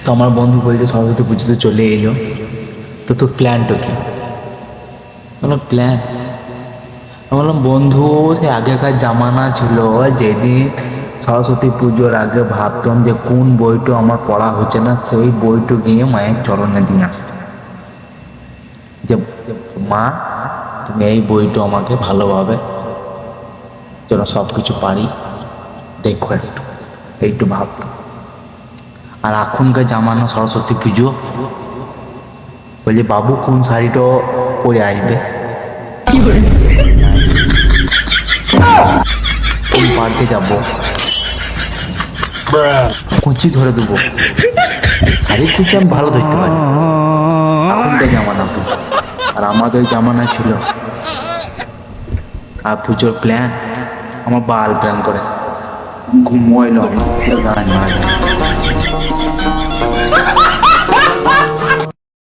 তো আমার বন্ধু বলছে সরস্বতী পুজোতে চলে এলো, তো তোর প্ল্যানটা কি? বললাম প্ল্যান, আমি বললাম বন্ধু সে আগেকার জামানা ছিল, যেদিন সরস্বতী পুজোর আগে ভাবতাম যে কোন বইটা আমার পড়া হচ্ছে না সেই বইটা গিয়ে মায়ের চরণে দিয়ে আসতাম যে মা তুমি এই বইটা আমাকে ভালোভাবে যেন সব কিছু পারি দেখো একটু ভাবতাম। আর এখনকার জামানা সরস্বতী পুজো বলছে বাবু কোন শাড়িটা পরে আসবে, কোন পার্কে যাবো, কুচি ধরে দেবো, শাড়ির কুচি আমি ভালো ধরতে পারি। এখনকার জামানা পুজো আর আমাদের জামানা ছিল। আর পুজোর প্ল্যান আমার বাল প্ল্যান করে ঘুমোইল গান